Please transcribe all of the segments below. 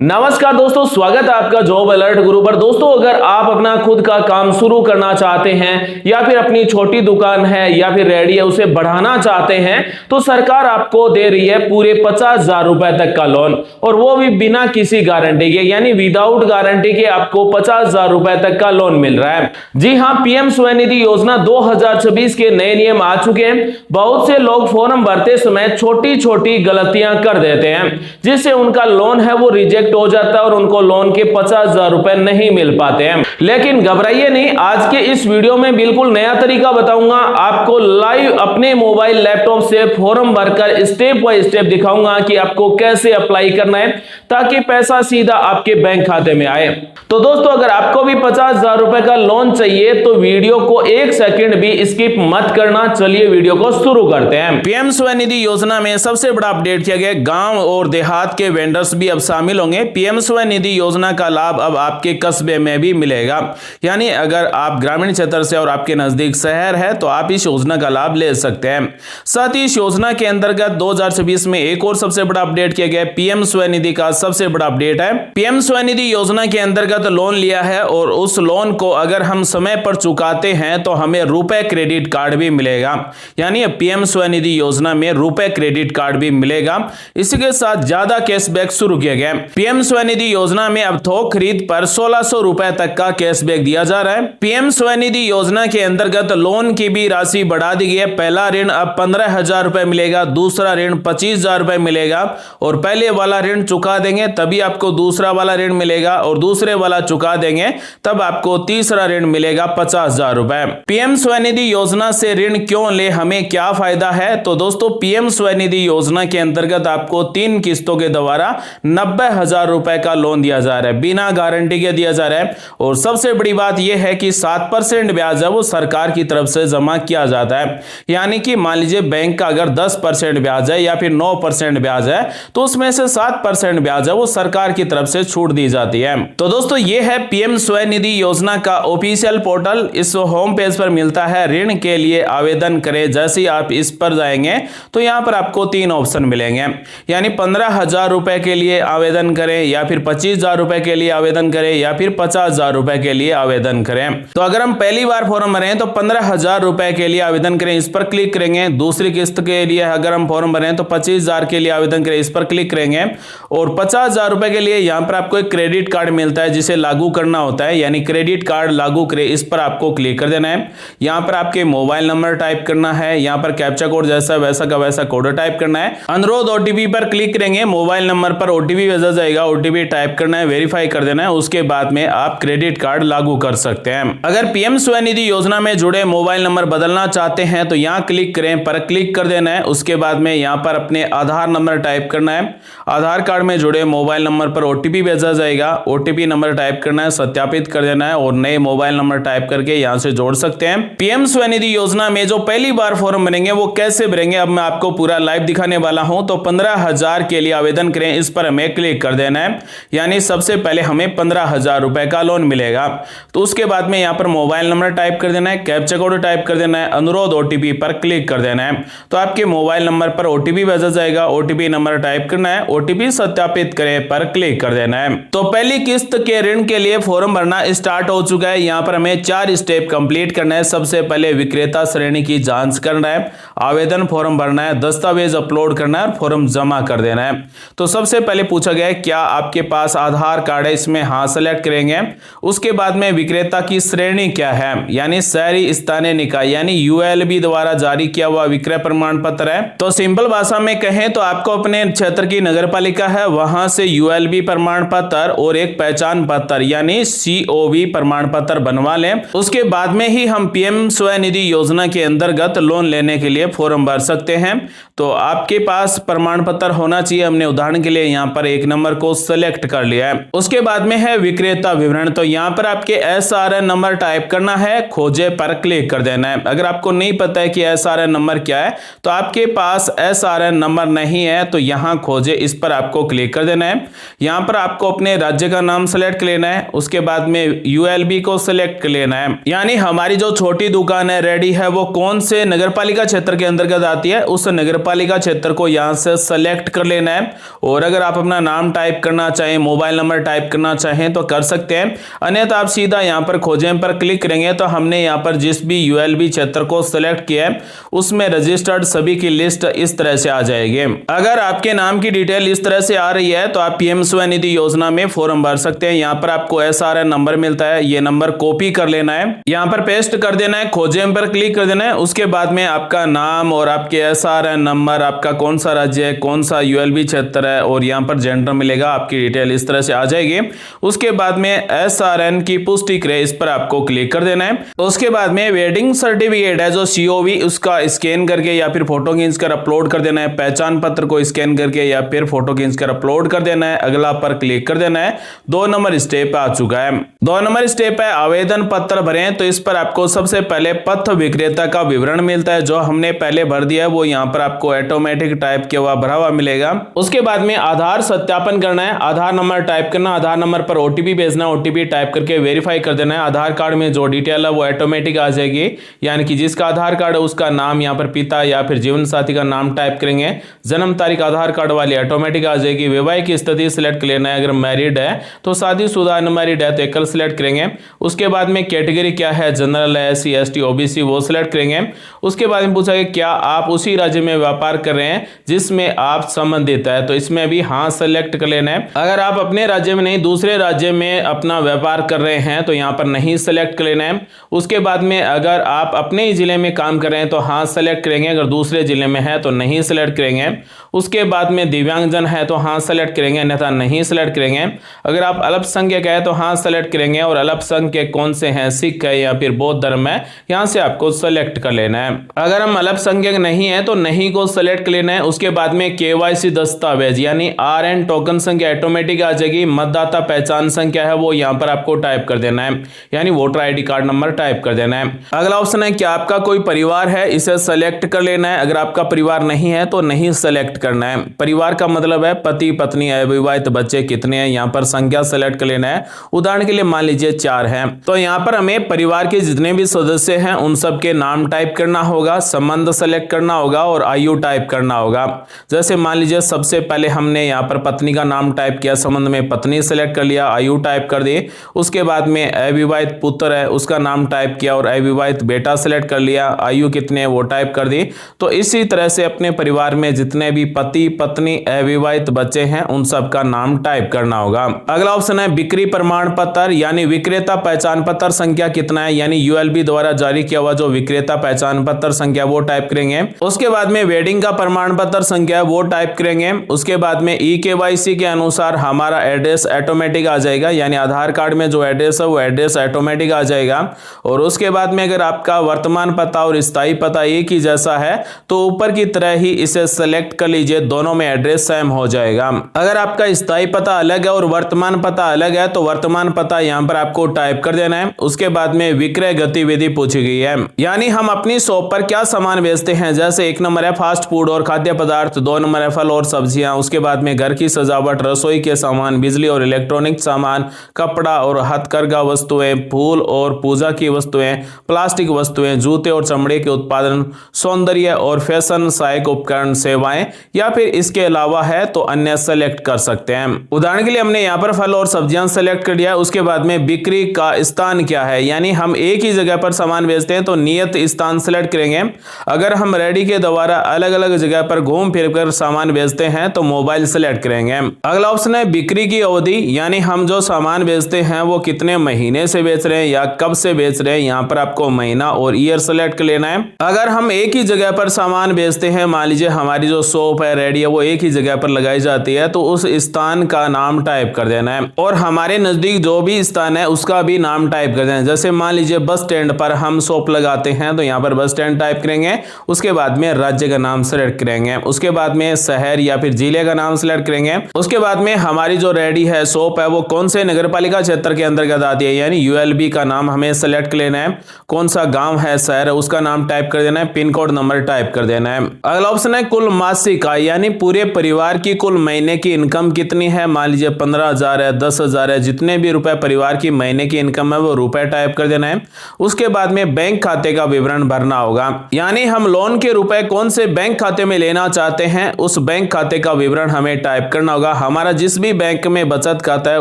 नमस्कार दोस्तों, स्वागत है आपका जॉब अलर्ट गुरु पर। दोस्तों, अगर आप अपना खुद का काम शुरू करना चाहते हैं या फिर अपनी छोटी दुकान है या फिर रेडी है उसे बढ़ाना चाहते हैं तो सरकार आपको दे रही है पूरे 50,000 रुपए तक का लोन, और वो भी बिना किसी गारंटी के, यानी विदाउट गारंटी के आपको 50,000 रुपए तक का लोन मिल रहा है। जी हां, पीएम स्वनिधि योजना 2026 के नए नियम आ चुके हैं। बहुत से लोग फॉर्म भरते समय छोटी छोटी गलतियां कर देते हैं जिससे उनका लोन है वो रिजेक्ट हो जाता है और उनको लोन के 50,000 रुपए नहीं मिल पाते हैं। लेकिन घबराइए नहीं, आज के इस वीडियो में बिल्कुल नया तरीका बताऊंगा। आपको लाइव अपने मोबाइल लैपटॉप से फॉर्म भरकर स्टेप बाय स्टेप दिखाऊंगा कि आपको कैसे अप्लाई करना है ताकि पैसा सीधा आपके बैंक खाते में आए। तो दोस्तों, अगर आपको भी 50,000 रुपए का लोन चाहिए तो वीडियो को एक सेकंड भी स्किप मत करना। चलिए वीडियो को शुरू करते हैं। पीएम स्वनिधि योजना में सबसे बड़ा अपडेट किया गया, गांव और देहात के वेंडर्स भी अब शामिल होंगे। पीएम स्वनिधि योजना का लाभ अब आपके कस्बे में भी मिलेगा, यानी अगर आप ग्रामीण क्षेत्र से और आपके नजदीक शहर है तो आप इस योजना का लाभ ले सकते हैं। साथ ही इस योजना के अंतर्गत 2026 में एक और सबसे बड़ा अपडेट किया गया। पीएम स्वनिधि का सबसे बड़ा अपडेट है, पीएम स्वनिधि योजना के अंतर्गत लोन लिया है और उस लोन को अगर हम समय पर चुकाते हैं तो हमें रुपए क्रेडिट कार्ड भी मिलेगा, यानी पीएम स्वनिधि योजना में रुपए क्रेडिट कार्ड भी मिलेगा। इसी के साथ ज्यादा कैशबैक शुरू किया गया। पीएम स्वनिधि योजना में अब थोक खरीद पर 1600 रुपए तक का कैशबैक दिया जा रहा है। पीएम स्वनिधि योजना के अंतर्गत लोन की भी राशि बढ़ा दी गई है। पहला ऋण अब 15,000 रुपए मिलेगा, दूसरा ऋण 25,000 रुपए मिलेगा, और पहले वाला ऋण चुका देंगे तभी आपको दूसरा वाला ऋण मिलेगा, और दूसरे वाला चुका देंगे तब आपको तीसरा ऋण मिलेगा 50,000 रुपए। पीएम स्वनिधि योजना से ऋण क्यों ले, हमें क्या फायदा है? तो दोस्तों, पीएम स्वनिधि योजना के अंतर्गत आपको 3 किस्तों के द्वारा 90,000 रुपए का लोन दिया जा रहा है, बिना गारंटी के दिया जा रहा है। और सबसे बड़ी बात यह है कि 7% ब्याज है वो सरकार की तरफ से जमा किया जाता है, यानी कि मान लीजिए बैंक का अगर 10% ब्याज है या फिर 9% ब्याज है तो उसमें से 7% ब्याज है वो सरकार की तरफ से छूट दी जाती है। तो दोस्तों, ये है पीएम स्वनिधि योजना का ऑफिशियल पोर्टल। इस होम पेज पर मिलता है ऋण के लिए आवेदन करें। जैसे ही आप इस पर जाएंगे तो यहां पर आपको 3 ऑप्शन मिलेंगे, यानी 15,000 रुपए के लिए आवेदन करें, या फिर 25,000 रुपए के लिए आवेदन करें, या फिर 50,000 रुपए के लिए आवेदन करें। तो अगर हम पहली बार फॉर्म भरें तो 15,000 रुपए के लिए आवेदन करें, इस पर क्लिक करेंगे। दूसरी किस्त के लिए अगर हम फॉर्म भरें तो 25,000 के लिए आवेदन करें, इस पर क्लिक करेंगे। और 50,000 रुपए के लिए यहां पर आपको एक क्रेडिट कार्ड मिलता है जिसे लागू करना होता है, यानी क्रेडिट कार्ड लागू करें, इस पर आपको क्लिक कर देना है। यहां पर आपके मोबाइल नंबर टाइप करना है, यहां पर कैप्चा कोड जैसा वैसा का वैसा कोड टाइप करना है। अनुरोध ओटीपी पर क्लिक करेंगे, मोबाइल नंबर पर ओटीपी भेजा जाएगा, ओटीपी टाइप करना है, वेरीफाई कर देना है। उसके बाद में आप क्रेडिट कार्ड लागू कर सकते हैं। अगर पीएम स्वनिधि योजना में जुड़े मोबाइल नंबर बदलना चाहते हैं तो यहां क्लिक करें, पर क्लिक कर देना है। उसके बाद में यहां पर अपने आधार नंबर टाइप करना है, आधार कार्ड में जुड़े मोबाइल नंबर पर ओटीपी भेजा जाएगा, ओटीपी नंबर टाइप करना है, सत्यापित कर देना है और नए मोबाइल नंबर टाइप करके यहां से जोड़ सकते हैं। पीएम स्वनिधि योजना में जो पहली बार फॉर्म भरेंगे वो कैसे भरेंगे अब मैं आपको पूरा लाइव दिखाने वाला हूं। तो 15,000 के लिए आवेदन करें, इस पर हमें क्लिक कर देना है, यानी सबसे पहले हमें 15,000 रुपए का लोन मिलेगा। तो उसके बाद में यहां पर मोबाइल नंबर टाइप कर देना है, कैप्चा कोड टाइप कर देना है, अनुरोध ओटीपी पर क्लिक कर देना है। तो आपके मोबाइल नंबर पर ओटीपी भेजा जाएगा, ओटीपी नंबर टाइप करना है, ओटीपी सत्यापित करें पर क्लिक कर देना है। तो पहली किस्त के ऋण के लिए फॉर्म भरना स्टार्ट हो चुका है। यहां पर हमें 4 स्टेप कंप्लीट करना है। सबसे पहले विक्रेता श्रेणी की जांच करना है, आवेदन फॉर्म भरना है, दस्तावेज अपलोड करना है और फॉर्म जमा कर देना है। तो सबसे पहले पूछा गया है क्या आपके पास आधार कार्ड है, इसमें हाँ सेलेक्ट करेंगे। उसके बाद में विक्रेता की श्रेणी क्या है, यानी शहरी स्थानीय निकाय यानी यूएलबी द्वारा जारी किया हुआ विक्रय प्रमाण पत्र है। तो सिंपल भाषा में कहें तो आपको अपने क्षेत्र की नगर पालिका है वहां से यूएलबी प्रमाण पत्र और एक पहचान पत्र यानी सीओवी प्रमाण पत्र बनवा लें। उसके बाद में ही हम पीएम स्वनिधि योजना के अंतर्गत लोन लेने के लिए फॉर्म भर सकते हैं। तो आपके पास प्रमाण पत्र होना चाहिए। हमने उदाहरण के लिए यहाँ पर 1 नंबर को सेलेक्ट कर लिया है। उसके बाद में है विक्रेता विवरण। तो यहाँ पर आपके SRN नंबर टाइप करना है, खोजे पर क्लिक कर देना है। अगर आपको नहीं पता है कि SRN नंबर क्या है तो आपके पास SRN नंबर नहीं है तो यहाँ खोजे, इस पर आपको क्लिक कर देना है। यहाँ पर आपको अपने राज्य का नाम सेलेक्ट कर लेना है। उसके बाद में यूएलबी को सिलेक्ट कर लेना है, यानी हमारी जो छोटी दुकान है रेडी है वो कौन से नगरपालिका क्षेत्र के अंतर्गत आती है, उस नगरपालिका क्षेत्र को यहाँ से सेलेक्ट कर लेना है। और अगर आप अपना नाम टाइप टाइप करना चाहें, मोबाइल नंबर टाइप करना चाहें तो कर सकते हैं। अन्यथा आप सीधा यहाँ पर खोजें पर क्लिक करेंगे तो हमने यहाँ पर जिस भी यूएलबी क्षेत्र को सिलेक्ट किया है उसमें रजिस्टर्ड सभी की लिस्ट इस तरह से आ जाएगी। अगर आपके नाम की डिटेल इस तरह से आ रही है तो आप पीएम स्वनिधि योजना में फॉर्म भर सकते हैं। यहाँ पर आपको एसआरएन नंबर मिलता है, ये नंबर कॉपी कर लेना है, यहाँ पर पेस्ट कर देना है, खोजें पर क्लिक कर देना है। उसके बाद में आपका नाम और आपके एसआरएन नंबर, आपका कौन सा राज्य है, कौन सा यूएलबी क्षेत्र है और यहाँ पर जेंडर मिलेगा, आपकी डिटेल इस तरह से आ जाएगी। उसके बाद में एसआरएन की पुष्टि करे, इस पर आपको क्लिक कर देना है। उसके बाद में वेडिंग सर्टिफिकेट है जो सीओवी, उसका स्कैन करके या फिर फोटो खींचकर अपलोड कर देना है। पहचान पत्र को स्कैन करके या फिर फोटो खींचकर अपलोड कर देना है। अगला पर क्लिक कर देना है। 2 नंबर स्टेप आ चुका है। 2 नंबर स्टेप है आवेदन पत्र भरें, तो इस पर आपको सबसे पहले पथ विक्रेता का विवरण मिलता है, जो हमने पहले भर दिया है वो यहाँ पर आपको ऑटोमेटिक टाइप किया हुआ भरा हुआ मिलेगा। उसके बाद में आधार सत्यापन करना है, आधार नंबर टाइप करना, आधार नंबर पर ओटीपी भेजना, ओटीपी टाइप करके वेरीफाई कर देना है। आधार कार्ड में जो डिटेल है वो ऑटोमेटिक आ जाएगी, यानी कि जिसका आधार कार्ड है उसका नाम, यहाँ पर पिता या फिर जीवन साथी का नाम टाइप करेंगे, जन्म तारीख आधार कार्ड वाली ऑटोमेटिक आ जाएगी। वैवाहिक स्थिति सिलेक्ट कर लेना है, अगर मैरिड है तो शादीशुदा, अनमैरिड है तो एकल सिलेक्ट करेंगे। उसके बाद में कैटेगरी क्या है, जनरल है, एससी एसटी ओबीसी, वो सिलेक्ट करेंगे। उसके बाद में पूछा कि क्या आप उसी राज्य में व्यापार कर रहे हैं जिसमें आप संबंधित है, तो इसमें भी हाँ सेलेक्ट कर लेना है। अगर आप अपने राज्य में नहीं दूसरे राज्य में अपना व्यापार कर रहे हैं तो यहाँ पर नहीं सेलेक्ट कर लेना है। उसके बाद में अगर आप अपने ही जिले में काम कर रहे हैं तो हाँ सेलेक्ट करेंगे, अगर दूसरे जिले में है तो नहीं सेलेक्ट करेंगे। उसके बाद में दिव्यांगजन है तो हाँ सेलेक्ट करेंगे, अन्यथा नहीं सेलेक्ट करेंगे। अगर आप अल्पसंख्यक है तो हाँ सेलेक्ट करेंगे, और अल्पसंख्यक कौन से हैं, सिख है या फिर बौद्ध धर्म है, यहाँ से आपको सेलेक्ट कर लेना है। अगर हम अल्पसंख्यक नहीं है तो नहीं को सेलेक्ट कर लेना है। उसके बाद में केवाईसी दस्तावेज यानी आरएन टोकन संख्या ऑटोमेटिक आ जाएगी। मतदाता पहचान संख्या है वो यहाँ पर आपको टाइप कर देना है, यानी voter ID card number type कर देना है। अगला ऑप्शन है क्या आपका कोई परिवार है, इसे सेलेक्ट कर लेना है। अगर आपका परिवार नहीं है तो नहीं सेलेक्ट करना है। परिवार का मतलब है पति पत्नी, अविवाहित बच्चे कितने हैं, यहाँ पर संख्या सेलेक्ट कर लेना है। उदाहरण के लिए मान लीजिए 4 हैं, तो यहाँ पर हमें परिवार के जितने भी सदस्य हैं उन सब के नाम टाइप करना होगा, संबंध सेलेक्ट करना होगा और आयु टाइप करना होगा। जैसे मान लीजिए सबसे पहले हमने यहाँ पर पत्नी का नाम टाइप किया, संबंध में पत्नी सेलेक्ट कर लिया, आयु टाइप कर दी। उसके बाद में अविवाहित पुत्र है उसका नाम टाइप किया और अविवाहित बेटा सेलेक्ट कर लिया, आयु कितने वो टाइप कर दी। तो इसी तरह से अपने परिवार में जितने भी पति पत्नी अविवाहित बच्चे हैं उन सब का नाम टाइप करना होगा। अगला ऑप्शन है बिक्री प्रमाण पत्र यानी विक्रेता पहचान पत्र संख्या कितना है, यानी यूएलबी द्वारा जारी किया हुआ जो विक्रेता पहचान पत्र संख्या वो टाइप करेंगे। उसके बाद में वेडिंग का प्रमाण पत्र संख्या वो टाइप करेंगे। उसके बाद में ईकेवाईसी के अनुसार हमारा एड्रेस ऑटोमेटिक आ जाएगा, यानी आधार कार्ड में जो एड्रेस है वो एड्रेस ऑटोमेटिक आ जाएगा। और उसके बाद में अगर आपका वर्तमान पता और स्थायी पता एक ही जैसा है तो ऊपर की तरह ही इसे सेलेक्ट कर लीजिए, दोनों में एड्रेस सेम हो जाएगा। अगर आपका स्थायी पता अलग है और वर्तमान पता अलग है तो वर्तमान पता यहाँ पर आपको टाइप कर देना है। उसके बाद में विक्रय गतिविधि पूछी गई है, यानी हम अपनी शॉप पर क्या सामान बेचते हैं। जैसे 1 नंबर है फास्ट फूड और खाद्य पदार्थ, 2 नंबर है फल और सब्जियां, उसके बाद में घर की सजावट, रसोई के सामान, बिजली और इलेक्ट्रॉनिक सामान, कपड़ा और हथकरघा वस्तुएं, फूल और पूजा की वस्तुएं, प्लास्टिक वस्तुएं, जूते और चमड़े के उत्पादन, सौंदर्य और फैशन सहायक उपकरण, सेवाएं, या फिर इसके अलावा है तो अन्य सेलेक्ट कर सकते हैं। उदाहरण के लिए हमने यहाँ पर फल और सब्जियां सेलेक्ट कर दिया। उसके बाद में बिक्री का स्थान क्या है, यानी हम एक ही जगह पर सामान बेचते हैं तो नियत स्थान सेलेक्ट करेंगे। अगर हम रेडी के द्वारा अलग अलग जगह पर घूम फिर कर सामान बेचते हैं तो मोबाइल सेलेक्ट करेंगे। अगला ऑप्शन है बिक्री की अवधि, यानी हम जो सामान बेचते हैं वो कितने महीने से बेच रहे हैं या कब से बेच रहे हैं, यहाँ पर आपको महीना और ईयर सेलेक्ट कर लेना है। अगर हम एक ही जगह पर सामान बेचते हैं, मान लीजिए हमारी जो शॉप है रेडी है वो एक ही जगह पर लगाई जाती है, तो उस स्थान का नाम टाइप कर देना है और हमारे नजदीक जो भी स्थान है उसका भी नाम टाइप कर देना है। जैसे मान लीजिए बस स्टैंड पर हम शॉप लगाते हैं तो यहाँ पर बस स्टैंड टाइप करेंगे। उसके बाद में राज्य का नाम सेलेक्ट करेंगे। उसके बाद में शहर या फिर जिले का नाम सेलेक्ट करेंगे। उसके बाद में हमारी जो रेडी है शॉप है वो कौन से नगरपालिका क्षेत्र के अंतर्गत आती है, यानी यूएलबी का नाम हमें सेलेक्ट कर लेना है। कौन सा गांव है, शहर है, उसका नाम टाइप कर देना है, पिन कोड नंबर टाइप कर देना है। अगला ऑप्शन है कुल मासिक आय, यानी पूरे परिवार की कुल महीने की इनकम कितनी है। मान लीजिए 15,000 है, 10,000 है, जितने भी रुपए परिवार की महीने की इनकम है वो रुपए टाइप कर देना है। उसके बाद में बैंक खाते का विवरण भरना होगा, यानी हम लोन के रुपए कौन से बैंक खाते में लेना चाहते हैं उस बैंक खाते का विवरण हमें टाइप करना होगा। होगा, हमारा जिस भी बैंक में बचत खाता है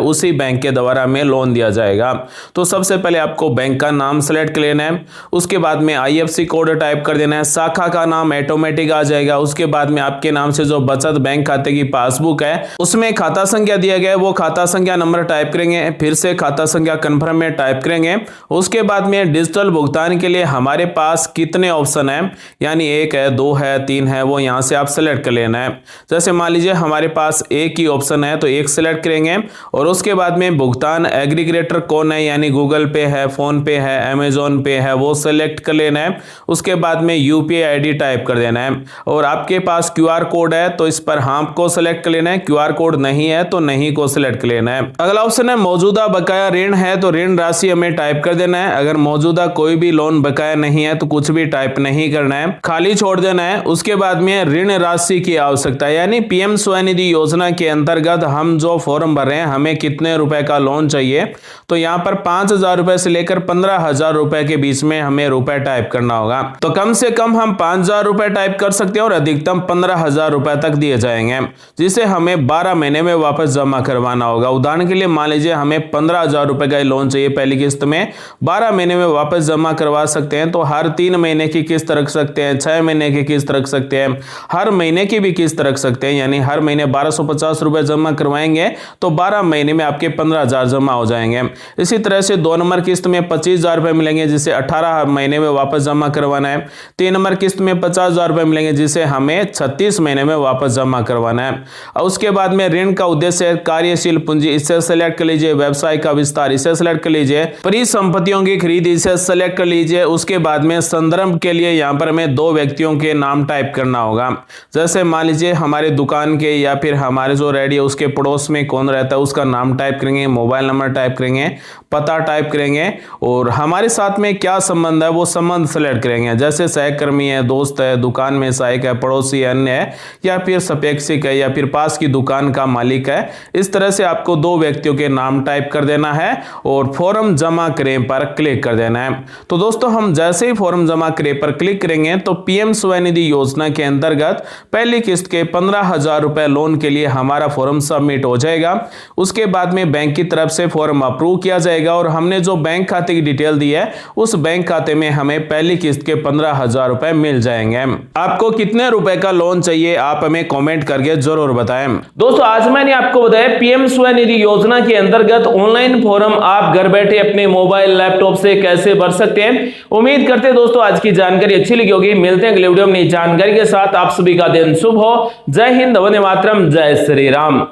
उसी बैंक के द्वारा हमें लोन दिया जाएगा। तो सबसे पहले आपको बैंक का नाम सेलेक्ट कर लेना है, उसके बाद में IFSC कोड टाइप कर देना है, शाखा का नाम ऑटोमेटिक आ जाएगा। उसके बाद में आपके नाम से जो बचत बैंक खाते की पासबुक है उसमें खाता संख्या दिया गया है, वो खाता संख्या नंबर टाइप करेंगे, फिर से खाता संख्या कन्फर्म में टाइप करेंगे। उसके बाद में डिजिटल भुगतान के लिए हमारे पास कितने ऑप्शन है, यानी 1 है, 2 है, 3 है, वो यहाँ से आप सेलेक्ट कर लेना है। जैसे मान लीजिए हमारे पास एक ही ऑप्शन है तो एक सेलेक्ट करेंगे, और उसके बाद में भुगतान एग्रीगेटर कौन है, यानी गूगल पे है, फोन पे है, अमेजोन पे है, वो सेलेक्ट कर लेना है। उसके बाद में UPI ID टाइप कर देना है, और आपके पास QR कोड है तो इस पर हाँ को सेलेक्ट कर लेना है, QR कोड नहीं है तो नहीं को सिलेक्ट कर लेना है। अगला ऑप्शन है मौजूदा बकाया ऋण है तो ऋण राशि हमें टाइप कर देना है। अगर मौजूदा कोई भी लोन बकाया नहीं है तो कुछ भी टाइप नहीं करना है, खाली छोड़ देना है। उसके बाद में ऋण राशि की आवश्यकता है, यानी PM स्वनिधि योजना के अंतर्गत हम जो फॉर्म भर रहे हैं हमें कितने रुपए का लोन चाहिए, तो यहाँ पर 5,000 रुपए से लेकर 15,000 रुपए के बीच में हमें रुपए टाइप करना होगा। तो कम से कम हम 5,000 रुपए टाइप कर सकते हैं और अधिकतम 15,000 रुपए तक दिए जाएंगे, जिसे हमें 12 महीने में वापस जमा करवाना होगा। उदाहरण के लिए मान लीजिए हमें 15,000 रुपए का लोन चाहिए पहली किस्त में, 12 महीने में वापस जमा करवा सकते हैं। तो हर 3 महीने की किस्त रख सकते हैं, 6 महीने की किस्त रख सकते हैं, हर महीने की भी किस्त रख सकते हैं, यानी हर महीने 1250 रुपए जमा करवाएंगे तो 12 महीने में आपके 15,000 जमा हो जाएंगे। इसी तरह से 2 नंबर किस्त में 25,000 रुपए मिलेंगे, जिसे 18 महीने में वापस जमा करवाना है। 3 नंबर किस्त में 50,000 रुपए मिलेंगे, जिसे हमें 36 महीने में वापस जमा करवाना है। और उसके बाद में ऋण का उद्देश्य कार्यशील पूंजी, इसे सेलेक्ट कर लीजिए। व्यवसाय का विस्तार, इसे सेलेक्ट कर लीजिए। परिसंपत्तियों की खरीद, इसे सेलेक्ट कर लीजिए। उसके बाद में संदर्भ के लिए यहाँ पर हमें 2 व्यक्तियों के नाम टाइप करना होगा। जैसे मान लीजिए हमारे दुकान के या फिर हमारे जो रेडी है उसके पड़ोस में कौन रहता है उसका नाम टाइप करेंगे, मोबाइल नंबर टाइप करेंगे, पता टाइप करेंगे, और हमारे साथ में क्या संबंध है वो संबंध सेलेक्ट करेंगे। जैसे सहकर्मी है, दोस्त है, दुकान में सहायक है, पड़ोसी अन्य है, या फिर सापेक्षिक है, या फिर पास की दुकान का मालिक है। इस तरह से आपको 2 व्यक्तियों के नाम टाइप कर देना है और फॉर्म जमा करें पर क्लिक कर देना है। तो दोस्तों हम जैसे ही फॉर्म जमा करें पर क्लिक करेंगे तो PM स्वनिधि योजना के अंतर्गत पहली किस्त के 15,000 रुपए लोन के लिए हमारा फॉर्म सबमिट हो जाएगा। उसके बाद में बैंक की तरफ से फॉर्म अप्रूव किया जाएगा और हमने जो बैंक खाते की डिटेल दी है उस बैंक खाते में हमें पहली किस्त के 15,000 रुपए मिल जाएंगे। आपको कितने रुपए का लोन चाहिए आप हमें कमेंट करके जरूर बताएं। दोस्तों आज मैंने आपको बताया PM स्वनिधि योजना के अंतर्गत ऑनलाइन फॉर्म आप घर बैठे अपने मोबाइल लैपटॉप से कैसे भर सकते हैं। उम्मीद करते हैं दोस्तों आज की जानकारी अच्छी लगी होगी। मिलते हैं अगले वीडियो में नई जानकारी के साथ। आप सभी का दिन शुभ हो। जय हिंद, वंदे मातरम, जय श्री राम।